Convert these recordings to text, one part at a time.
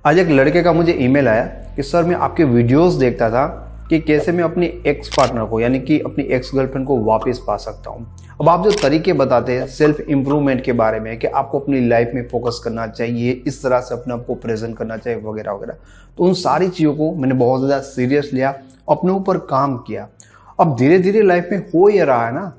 आज एक लड़के का मुझे ईमेल आया कि सर मैं आपके वीडियोस देखता था कि कैसे मैं अपनी एक्स पार्टनर को यानी कि अपनी एक्स गर्लफ्रेंड को वापस पा सकता हूँ। अब आप जो तरीके बताते हैं सेल्फ इम्प्रूवमेंट के बारे में कि आपको अपनी लाइफ में फोकस करना चाहिए, इस तरह से अपने आप को प्रेजेंट करना चाहिए वगैरह वगैरह, तो उन सारी चीज़ों को मैंने बहुत ज़्यादा सीरियस लिया, अपने ऊपर काम किया। अब धीरे धीरे लाइफ में हो ये रहा है ना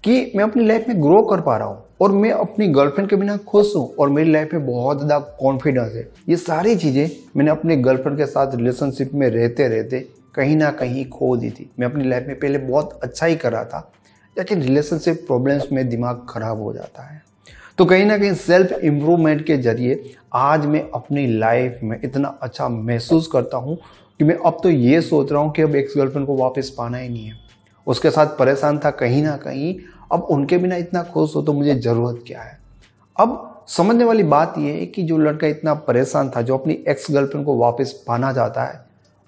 कि मैं अपनी लाइफ में ग्रो कर पा रहा हूँ और मैं अपनी गर्लफ्रेंड के बिना खुश हूँ और मेरी लाइफ में बहुत ज़्यादा कॉन्फिडेंस है। ये सारी चीज़ें मैंने अपने गर्लफ्रेंड के साथ रिलेशनशिप में रहते रहते कहीं ना कहीं खो दी थी। मैं अपनी लाइफ में पहले बहुत अच्छा ही कर रहा था, लेकिन रिलेशनशिप प्रॉब्लम्स में दिमाग खराब हो जाता है। तो कहीं ना कहीं सेल्फ इम्प्रूवमेंट के जरिए आज मैं अपनी लाइफ में इतना अच्छा महसूस करता हूँ कि मैं अब तो ये सोच रहा हूँ कि अब एक्स गर्लफ्रेंड को वापस पाना ही नहीं है। उसके साथ परेशान था कहीं ना कहीं, अब उनके बिना इतना खुश हो तो मुझे ज़रूरत क्या है। अब समझने वाली बात यह है कि जो लड़का इतना परेशान था, जो अपनी एक्स गर्लफ्रेंड को वापस पाना चाहता है,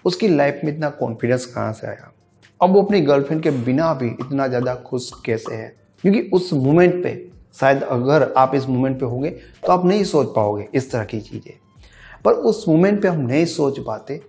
उसकी लाइफ में इतना कॉन्फिडेंस कहाँ से आया। अब वो अपनी गर्लफ्रेंड के बिना भी इतना ज़्यादा खुश कैसे है, क्योंकि उस मोमेंट पे शायद अगर आप इस मोमेंट पे होंगे तो आप नहीं सोच पाओगे इस तरह की चीज़ें, पर उस मोमेंट पे हम नहीं सोच पाते।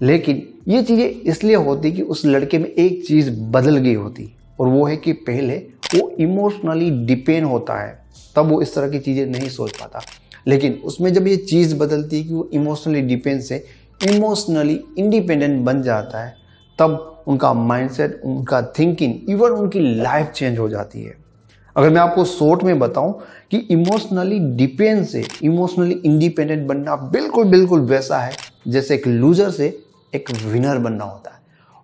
लेकिन ये चीज़ें इसलिए होती कि उस लड़के में एक चीज़ बदल गई होती, और वो है कि पहले वो इमोशनली डिपेंड होता है, तब वो इस तरह की चीज़ें नहीं सोच पाता। लेकिन उसमें जब ये चीज़ बदलती है कि वो इमोशनली डिपेंड से इमोशनली इंडिपेंडेंट बन जाता है, तब उनका माइंडसेट, उनका थिंकिंग, इवन उनकी लाइफ चेंज हो जाती है। अगर मैं आपको शॉर्ट में बताऊं कि इमोशनली डिपेंड से इमोशनली इंडिपेंडेंट बनना बिल्कुल बिल्कुल वैसा है जैसे एक लूजर से एक विनर बनना होता है।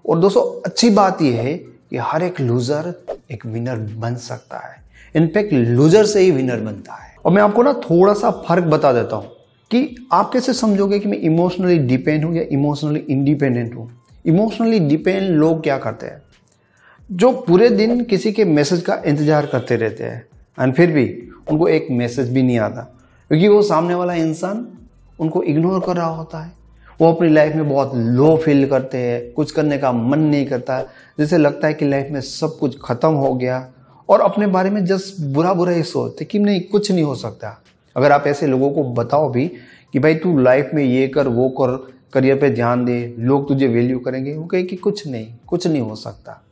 और दोस्तों अच्छी बात यह है कि हर एक लूजर एक विनर बन सकता है। इनफैक्ट लूजर से ही विनर बनता है। और मैं आपको ना थोड़ा सा फर्क बता देता हूँ कि आप कैसे समझोगे कि मैं इमोशनली डिपेंड हूँ या इमोशनली इंडिपेंडेंट हूँ। इमोशनली डिपेंड लोग क्या करते हैं, जो पूरे दिन किसी के मैसेज का इंतजार करते रहते हैं एंड फिर भी उनको एक मैसेज भी नहीं आता, क्योंकि वो सामने वाला इंसान उनको इग्नोर कर रहा होता है। वो अपनी लाइफ में बहुत लो फील करते हैं, कुछ करने का मन नहीं करता, जैसे लगता है कि लाइफ में सब कुछ खत्म हो गया, और अपने बारे में जस्ट बुरा बुरा ही सोचते कि नहीं, कुछ नहीं हो सकता। अगर आप ऐसे लोगों को बताओ भी कि भाई तू लाइफ में ये कर वो कर, करियर पे ध्यान दे, लोग तुझे वैल्यू करेंगे, वो कहे कि कुछ नहीं हो सकता।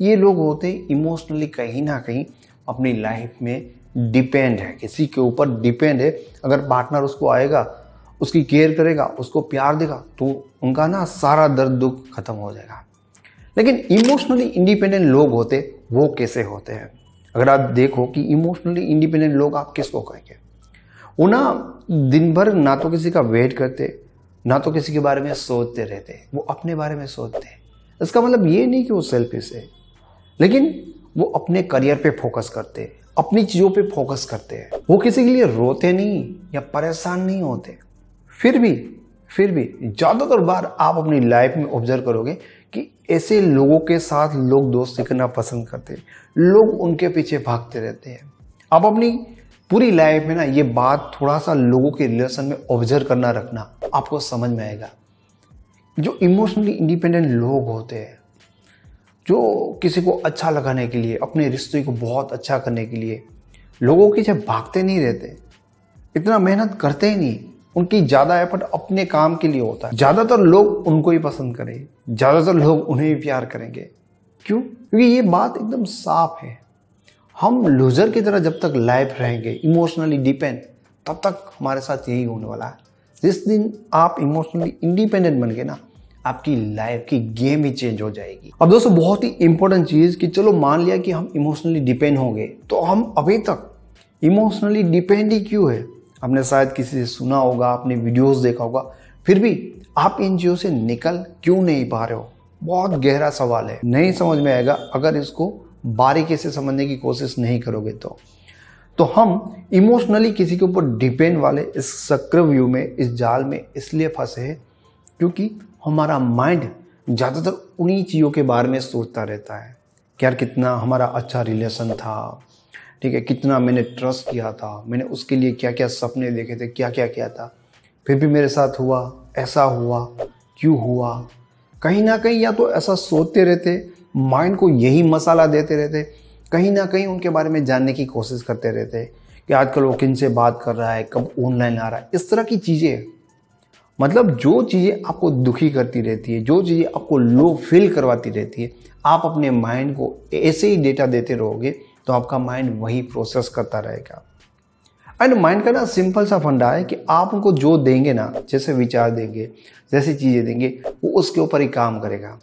ये लोग होते इमोशनली कहीं ना कहीं अपनी लाइफ में डिपेंड है, किसी के ऊपर डिपेंड है। अगर पार्टनर उसको आएगा, उसकी केयर करेगा, उसको प्यार देगा, तो उनका ना सारा दर्द दुख खत्म हो जाएगा। लेकिन इमोशनली इंडिपेंडेंट लोग होते वो कैसे होते हैं? अगर आप देखो कि इमोशनली इंडिपेंडेंट लोग आप किसको कहेंगे, वो ना दिन भर ना तो किसी का वेट करते, ना तो किसी के बारे में सोचते रहते, वो अपने बारे में सोचते हैं। इसका मतलब ये नहीं कि वो सेल्फिश है, लेकिन वो अपने करियर पे फोकस करते हैं, अपनी चीज़ों पे फोकस करते हैं। वो किसी के लिए रोते नहीं या परेशान नहीं होते। फिर भी ज़्यादातर बार आप अपनी लाइफ में ऑब्जर्व करोगे कि ऐसे लोगों के साथ लोग दोस्ती करना पसंद करते हैं, लोग उनके पीछे भागते रहते हैं। आप अपनी पूरी लाइफ में ना ये बात थोड़ा सा लोगों के रिलेशन में ऑब्जर्व करना रखना, आपको समझ में आएगा। जो इमोशनली इंडिपेंडेंट लोग होते हैं, जो किसी को अच्छा लगाने के लिए, अपने रिश्ते को बहुत अच्छा करने के लिए लोगों के पीछे भागते नहीं रहते, इतना मेहनत करते ही नहीं, उनकी ज़्यादा एफर्ट अपने काम के लिए होता है। ज़्यादातर लोग उनको ही पसंद करेंगे, ज़्यादातर लोग उन्हें ही प्यार करेंगे। क्यों? क्योंकि ये बात एकदम साफ है। हम लूजर की तरह जब तक लाइफ रहेंगे इमोशनली डिपेंड, तब तक हमारे साथ यही होने वाला है। जिस दिन आप इमोशनली इंडिपेंडेंट बन गए ना, आपकी लाइफ की गेम ही चेंज हो जाएगी। अब दोस्तों बहुत ही इंपॉर्टेंट चीज़ कि चलो मान लिया कि हम इमोशनली डिपेंड हो गए, तो हम अभी तक इमोशनली डिपेंड ही क्यों है? आपने शायद किसी से सुना होगा, आपने वीडियोस देखा होगा, फिर भी आप इन चीज़ों से निकल क्यों नहीं पा रहे हो? बहुत गहरा सवाल है, नहीं समझ में आएगा अगर इसको बारीकी से समझने की कोशिश नहीं करोगे तो हम इमोशनली किसी के ऊपर डिपेंड वाले इस चक्रव्यूह में, इस जाल में इसलिए फंसे हैं क्योंकि हमारा माइंड ज़्यादातर उन्हीं चीज़ों के बारे में सोचता रहता है कि यार कितना हमारा अच्छा रिलेशन था, ठीक है, कितना मैंने ट्रस्ट किया था, मैंने उसके लिए क्या क्या सपने देखे थे, क्या क्या किया था, फिर भी मेरे साथ हुआ, ऐसा हुआ, क्यों हुआ। कहीं ना कहीं या तो ऐसा सोचते रहते, माइंड को यही मसाला देते रहते, कहीं ना कहीं उनके बारे में जानने की कोशिश करते रहते कि आजकल वो किन से बात कर रहा है, कब ऑनलाइन आ रहा है, इस तरह की चीज़ें। मतलब जो चीज़ें आपको दुखी करती रहती है, जो चीज़ें आपको लो फील करवाती रहती है, आप अपने माइंड को ऐसे ही डेटा देते रहोगे तो आपका माइंड वही प्रोसेस करता रहेगा। एंड माइंड का ना सिंपल सा फंडा है कि आप उनको जो देंगे ना, जैसे विचार देंगे, जैसी चीज़ें देंगे, वो उसके ऊपर ही काम करेगा।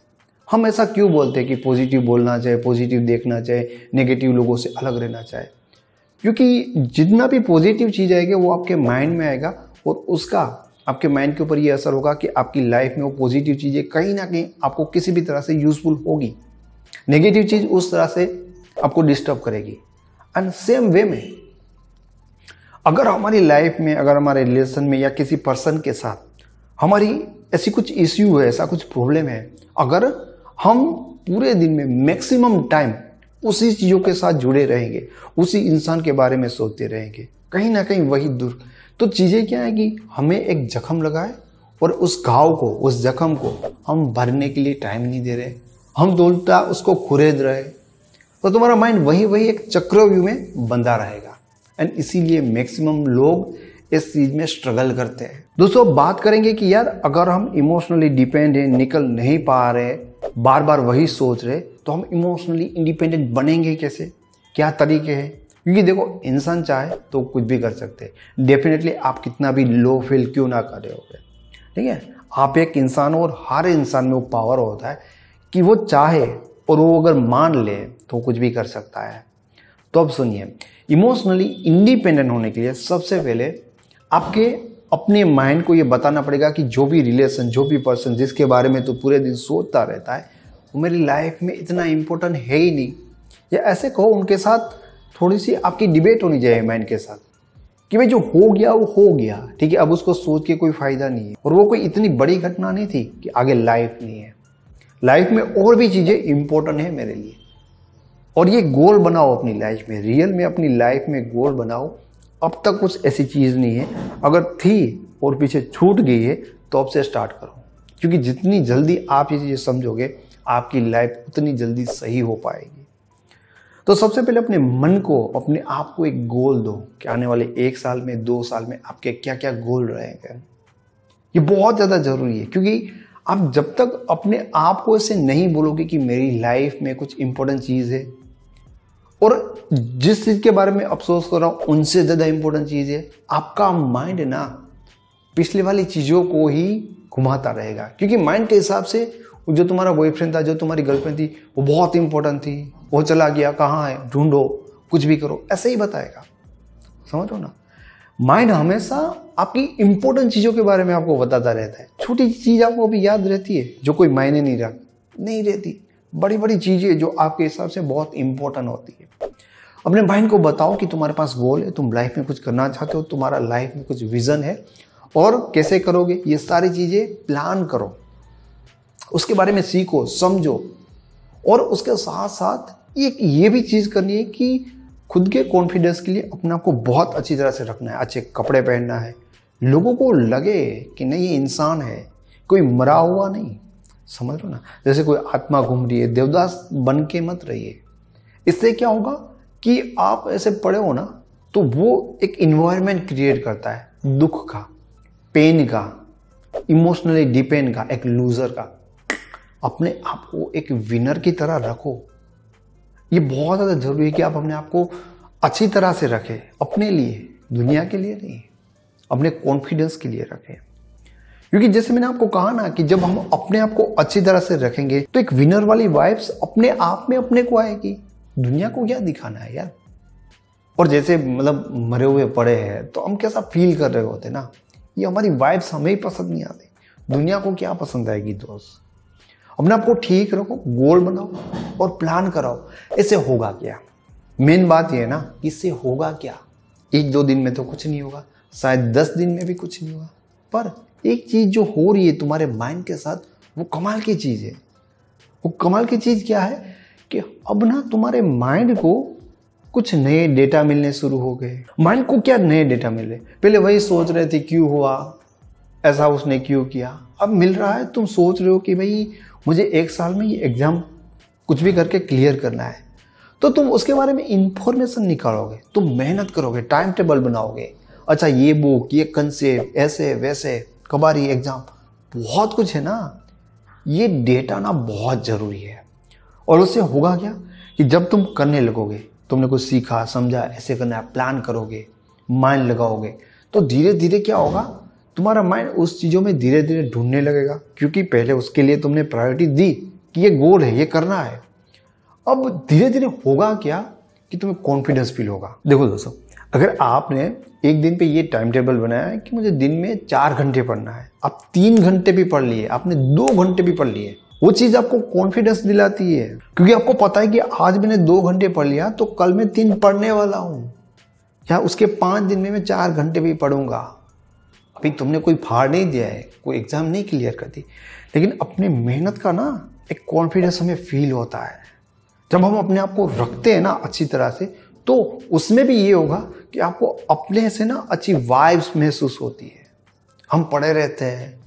हम ऐसा क्यों बोलते हैं कि पॉजिटिव बोलना चाहिए, पॉजिटिव देखना चाहिए, नेगेटिव लोगों से अलग रहना चाहिए? क्योंकि जितना भी पॉजिटिव चीज़ आएगी वो आपके माइंड में आएगा और उसका आपके माइंड के ऊपर ये असर होगा कि आपकी लाइफ में वो पॉजिटिव चीज़ें कहीं ना कहीं आपको किसी भी तरह से यूजफुल होगी। नेगेटिव चीज़ उस तरह से आपको डिस्टर्ब करेगी। एंड सेम वे में अगर हमारी लाइफ में, अगर हमारे रिलेशन में या किसी पर्सन के साथ हमारी ऐसी कुछ इश्यू है, ऐसा कुछ प्रॉब्लम है, अगर हम पूरे दिन में मैक्सिमम टाइम उसी चीज़ों के साथ जुड़े रहेंगे, उसी इंसान के बारे में सोचते रहेंगे, कहीं ना कहीं वही दूर, तो चीज़ें क्या है कि हमें एक जख्म लगा है और उस घाव को, उस जख्म को हम भरने के लिए टाइम नहीं दे रहे, हम तो उल्टा उसको खुरेद रहे, तो तुम्हारा माइंड वही एक चक्रव्यूह में बंधा रहेगा। एंड इसीलिए मैक्सिमम लोग इस चीज़ में स्ट्रगल करते हैं। दोस्तों बात करेंगे कि यार अगर हम इमोशनली डिपेंड हैं, निकल नहीं पा रहे, बार बार वही सोच रहे, तो हम इमोशनली इंडिपेंडेंट बनेंगे कैसे, क्या तरीके हैं? क्योंकि देखो इंसान चाहे तो कुछ भी कर सकते हैं। डेफिनेटली आप कितना भी लो फील क्यों ना कर रहे होगे, ठीक है, आप एक इंसान हो और हर इंसान में वो पावर होता है कि वो चाहे और वो अगर मान ले तो कुछ भी कर सकता है। तो अब सुनिए, इमोशनली इंडिपेंडेंट होने के लिए सबसे पहले आपके अपने माइंड को ये बताना पड़ेगा कि जो भी रिलेशन, जो भी पर्सन जिसके बारे में तो पूरे दिन सोचता रहता है, वो मेरी लाइफ में इतना इम्पोर्टेंट है ही नहीं। या ऐसे कहो, उनके साथ थोड़ी सी आपकी डिबेट होनी चाहिए माइंड के साथ कि भाई जो हो गया वो हो गया, ठीक है, अब उसको सोच के कोई फायदा नहीं है, और वो कोई इतनी बड़ी घटना नहीं थी कि आगे लाइफ नहीं है। लाइफ में और भी चीज़ें इंपॉर्टेंट है मेरे लिए, और ये गोल बनाओ अपनी लाइफ में, रियल में अपनी लाइफ में गोल बनाओ। अब तक कुछ ऐसी चीज़ नहीं है, अगर थी और पीछे छूट गई है तो अब से स्टार्ट करो, क्योंकि जितनी जल्दी आप ये चीज़ें समझोगे आपकी लाइफ उतनी जल्दी सही हो पाएगी। तो सबसे पहले अपने मन को, अपने आप को एक गोल दो कि आने वाले 1 साल में, 2 साल में आपके क्या क्या गोल रहेंगे। ये बहुत ज़्यादा ज़रूरी है, क्योंकि आप जब तक अपने आप को ऐसे नहीं बोलोगे कि मेरी लाइफ में कुछ इंपॉर्टेंट चीज़ है, और जिस चीज़ के बारे में अफसोस कर रहा हूँ उनसे ज़्यादा इंपॉर्टेंट चीज़ है, आपका माइंड ना पिछले वाली चीज़ों को ही घुमाता रहेगा। क्योंकि माइंड के हिसाब से जो तुम्हारा बॉयफ्रेंड था, जो तुम्हारी गर्लफ्रेंड थी, वो बहुत इंपॉर्टेंट थी, वो चला गया, कहाँ है, ढूंढो, कुछ भी करो, ऐसे ही बताएगा। समझ लो ना, माइंड हमेशा आपकी इंपॉर्टेंट चीज़ों के बारे में आपको बताता रहता है। छोटी चीज़ आपको अभी याद रहती है जो कोई मायने नहीं रहती, बड़ी बड़ी चीज़ें जो आपके हिसाब से बहुत इंपॉर्टेंट होती है। अपने माइंड को बताओ कि तुम्हारे पास गोल है, तुम लाइफ में कुछ करना चाहते हो, तुम्हारा लाइफ में कुछ विजन है, और कैसे करोगे ये सारी चीज़ें प्लान करो, उसके बारे में सीखो, समझो। और उसके साथ साथ ये भी चीज़ करनी है कि खुद के कॉन्फिडेंस के लिए अपने आप को बहुत अच्छी तरह से रखना है, अच्छे कपड़े पहनना है, लोगों को लगे कि नहीं ये इंसान है, कोई मरा हुआ नहीं। समझ लो ना, जैसे कोई आत्मा घूम रही है, देवदास बन के मत रहिए। इससे क्या होगा कि आप ऐसे पड़े हो ना, तो वो एक इन्वायरमेंट क्रिएट करता है दुख का, पेन का, इमोशनली डिपेंड का, एक लूजर का। अपने आप को एक विनर की तरह रखो। ये बहुत ज़्यादा जरूरी है कि आप अपने आप को अच्छी तरह से रखें, अपने लिए, दुनिया के लिए नहीं, अपने कॉन्फिडेंस के लिए रखें। क्योंकि जैसे मैंने आपको कहा ना कि जब हम अपने आप को अच्छी तरह से रखेंगे तो एक विनर वाली वाइब्स अपने आप में अपने को आएगी। दुनिया को क्या दिखाना है यार। और जैसे मतलब मरे हुए पड़े हैं तो हम कैसा फील कर रहे होते ना, ये हमारी वाइब्स हमें ही पसंद नहीं आती, दुनिया को क्या पसंद आएगी। दोस्त अपने आप को ठीक रखो, गोल बनाओ और प्लान कराओ। इससे होगा क्या, मेन बात ये है ना, इससे होगा क्या। 1-2 दिन में तो कुछ नहीं होगा, शायद 10 दिन में भी कुछ नहीं होगा, पर एक चीज जो हो रही है तुम्हारे माइंड के साथ, वो कमाल की चीज है। वो कमाल की चीज क्या है कि अब ना तुम्हारे माइंड को कुछ नए डेटा मिलने शुरू हो गए। माइंड को क्या नए डेटा मिल रहे, पहले वही सोच रहे थे क्यों हुआ ऐसा, उसने क्यों किया। अब मिल रहा है, तुम सोच रहे हो कि भाई मुझे 1 साल में ये एग्जाम कुछ भी करके क्लियर करना है, तो तुम उसके बारे में इंफॉर्मेशन निकालोगे, तुम मेहनत करोगे, टाइम टेबल बनाओगे। अच्छा ये बुक, ये कंसेप्ट, ऐसे वैसे कब आ रही है एग्ज़ाम, बहुत कुछ है ना। ये डेटा ना बहुत ज़रूरी है। और उससे होगा क्या कि जब तुम करने लगोगे, तुमने कुछ सीखा समझा, ऐसे करना है, प्लान करोगे, माइंड लगाओगे, तो धीरे धीरे क्या होगा, तुम्हारा माइंड उस चीज़ों में धीरे धीरे ढूंढने लगेगा, क्योंकि पहले उसके लिए तुमने प्रायोरिटी दी कि ये गोल है, ये करना है। अब धीरे धीरे होगा क्या कि तुम्हें कॉन्फिडेंस फील होगा। देखो दोस्तों, अगर आपने एक दिन पे ये टाइम टेबल बनाया है कि मुझे दिन में 4 घंटे पढ़ना है, आप 3 घंटे भी पढ़ लिए, आपने 2 घंटे भी पढ़ लिए, वो चीज़ आपको कॉन्फिडेंस दिलाती है, क्योंकि आपको पता है कि आज मैंने 2 घंटे पढ़ लिया तो कल मैं 3 पढ़ने वाला हूँ, या उसके 5 दिन में मैं 4 घंटे भी पढ़ूंगा। अभी तुमने कोई फाड़ नहीं दिया है, कोई एग्जाम नहीं क्लियर कर दी, लेकिन अपने मेहनत का ना एक कॉन्फिडेंस हमें फील होता है। जब हम अपने आप को रखते हैं ना अच्छी तरह से, तो उसमें भी ये होगा कि आपको अपने से ना अच्छी वाइब्स महसूस होती है। हम पढ़े रहते हैं,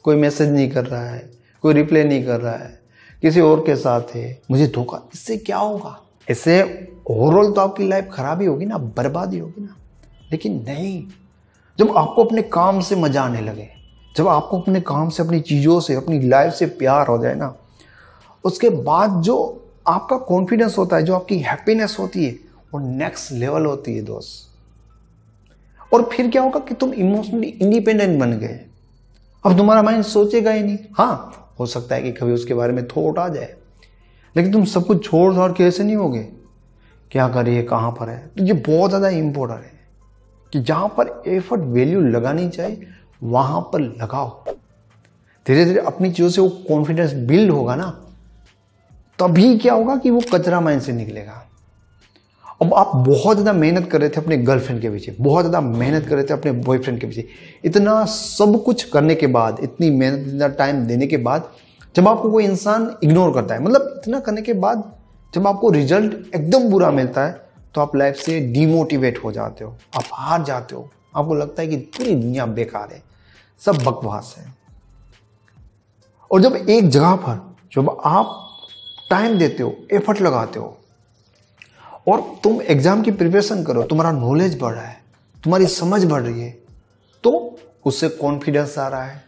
कोई मैसेज नहीं कर रहा है, कोई रिप्लाई नहीं कर रहा है, किसी और के साथ है, मुझे धोखा, इससे क्या होगा? इससे ओवरऑल तो आपकी लाइफ खराब ही होगी ना, बर्बादी होगी ना। लेकिन नहीं, जब आपको अपने काम से मजा आने लगे, जब आपको अपने काम से, अपनी चीज़ों से, अपनी लाइफ से प्यार हो जाए ना, उसके बाद जो आपका कॉन्फिडेंस होता है, जो आपकी हैप्पीनेस होती है, वो नेक्स्ट लेवल होती है दोस्त। और फिर क्या होगा कि तुम इमोशनली इंडिपेंडेंट बन गए। अब तुम्हारा माइंड सोचेगा ही नहीं। हाँ, हो सकता है कि कभी उसके बारे में थॉट आ जाए, लेकिन तुम सब कुछ छोड़ छाड़ के ऐसे नहीं होगे, क्या करिए, कहाँ पर है। तो ये बहुत ज़्यादा इंपॉर्टेंट है कि जहाँ पर एफर्ट वैल्यू लगानी चाहिए वहाँ पर लगाओ। धीरे धीरे अपनी चीज़ों से वो कॉन्फिडेंस बिल्ड होगा ना, तभी क्या होगा कि वो कचरा माइंड से निकलेगा। अब आप बहुत ज़्यादा मेहनत कर रहे थे अपने गर्लफ्रेंड के पीछे, बहुत ज़्यादा मेहनत कर रहे थे अपने बॉयफ्रेंड के पीछे, इतना सब कुछ करने के बाद, इतनी मेहनत, इतना टाइम देने के बाद, जब आपको कोई इंसान इग्नोर करता है, मतलब इतना करने के बाद जब आपको रिजल्ट एकदम बुरा मिलता है, तो आप लाइफ से डिमोटिवेट हो जाते हो, आप हार जाते हो, आपको लगता है कि पूरी दुनिया बेकार है, सब बकवास है। और जब एक जगह पर जब आप टाइम देते हो, एफर्ट लगाते हो, और तुम एग्जाम की प्रिपरेशन करो, तुम्हारा नॉलेज बढ़ रहा है, तुम्हारी समझ बढ़ रही है, तो उससे कॉन्फिडेंस आ रहा है।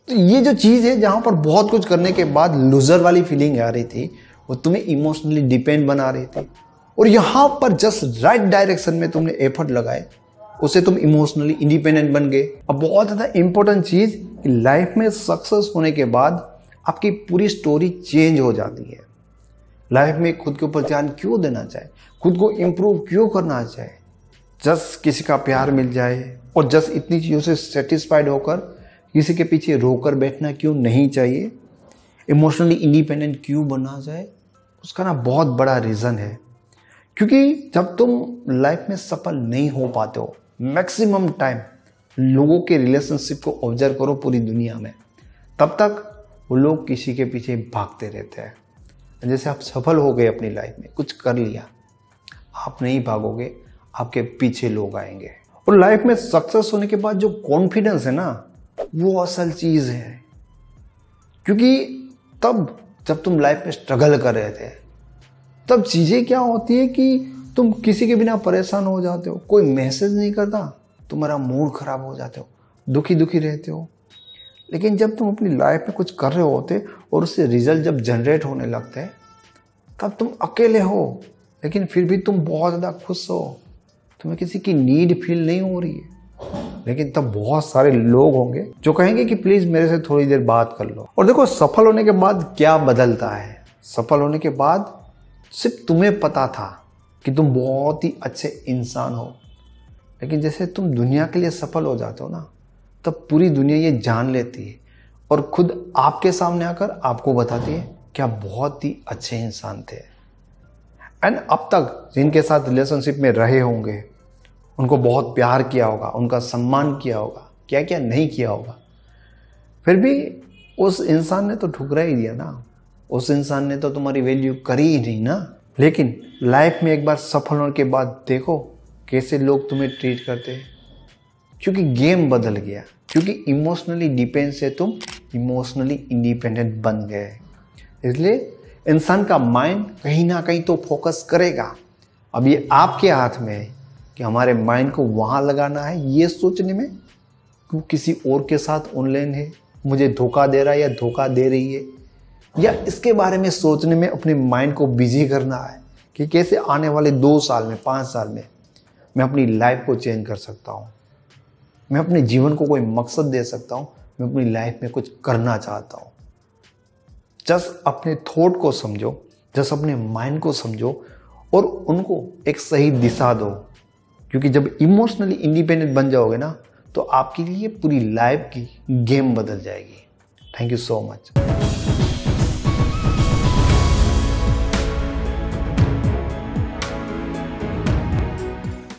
तो ये जो चीज़ है, जहाँ पर बहुत कुछ करने के बाद लूजर वाली फीलिंग आ रही थी, वो तुम्हें इमोशनली डिपेंड बना रही थी, और यहाँ पर जस्ट राइट डायरेक्शन में तुमने एफर्ट लगाए, उससे तुम इमोशनली इंडिपेंडेंट बन गए। अब बहुत ज़्यादा इंपॉर्टेंट चीज़ कि लाइफ में सक्सेस होने के बाद आपकी पूरी स्टोरी चेंज हो जाती है। लाइफ में खुद के ऊपर ध्यान क्यों देना चाहिए, खुद को इम्प्रूव क्यों करना चाहिए, जस्ट किसी का प्यार मिल जाए और जस्ट इतनी चीज़ों से सेटिस्फाइड होकर किसी के पीछे रोकर बैठना क्यों नहीं चाहिए, इमोशनली इंडिपेंडेंट क्यों बनना जाए, उसका ना बहुत बड़ा रीज़न है। क्योंकि जब तुम लाइफ में सफल नहीं हो पाते हो, मैक्सिमम टाइम लोगों के रिलेशनशिप को ऑब्जर्व करो पूरी दुनिया में, तब तक वो लोग किसी के पीछे भागते रहते हैं। जैसे आप सफल हो गए अपनी लाइफ में, कुछ कर लिया, आप नहीं भागोगे, आपके पीछे लोग आएंगे। और लाइफ में सक्सेस होने के बाद जो कॉन्फिडेंस है ना, वो असल चीज़ है। क्योंकि तब जब तुम लाइफ में स्ट्रगल कर रहे थे, तब चीज़ें क्या होती है कि तुम किसी के बिना परेशान हो जाते हो, कोई मैसेज नहीं करता, तुम्हारा मूड खराब हो जाते हो, दुखी दुखी रहते हो। लेकिन जब तुम अपनी लाइफ में कुछ कर रहे होते और उससे रिजल्ट जब जनरेट होने लगते हैं, तब तुम अकेले हो, लेकिन फिर भी तुम बहुत ज़्यादा खुश हो, तुम्हें किसी की नीड फील नहीं हो रही है। लेकिन तब बहुत सारे लोग होंगे जो कहेंगे कि प्लीज़ मेरे से थोड़ी देर बात कर लो। और देखो, सफल होने के बाद क्या बदलता है। सफल होने के बाद सिर्फ तुम्हें पता था कि तुम बहुत ही अच्छे इंसान हो, लेकिन जैसे तुम दुनिया के लिए सफल हो जाते हो ना, तब पूरी दुनिया ये जान लेती है और खुद आपके सामने आकर आपको बताती है कि आप बहुत ही अच्छे इंसान थे। एंड अब तक जिनके साथ रिलेशनशिप में रहे होंगे, उनको बहुत प्यार किया होगा, उनका सम्मान किया होगा, क्या क्या नहीं किया होगा, फिर भी उस इंसान ने तो ठुकरा ही दिया ना, उस इंसान ने तो तुम्हारी वैल्यू करी ही नहीं ना। लेकिन लाइफ में एक बार सफल होने के बाद देखो कैसे लोग तुम्हें ट्रीट करते हैं, क्योंकि गेम बदल गया, क्योंकि इमोशनली डिपेंड से तुम इमोशनली इंडिपेंडेंट बन गए। इसलिए इंसान का माइंड कहीं ना कहीं तो फोकस करेगा। अब ये आपके हाथ में है कि हमारे माइंड को वहाँ लगाना है, ये सोचने में, कि वो किसी और के साथ ऑनलाइन है, मुझे धोखा दे रहा है या धोखा दे रही है, या इसके बारे में सोचने में अपने माइंड को बिजी करना है कि कैसे आने वाले 2 साल में 5 साल में मैं अपनी लाइफ को चेंज कर सकता हूँ, मैं अपने जीवन को कोई मकसद दे सकता हूँ, मैं अपनी लाइफ में कुछ करना चाहता हूँ। जस्ट अपने थॉट को समझो, जस्ट अपने माइंड को समझो और उनको एक सही दिशा दो, क्योंकि जब इमोशनली इंडिपेंडेंट बन जाओगे ना तो आपके लिए पूरी लाइफ की गेम बदल जाएगी। Thank you so much.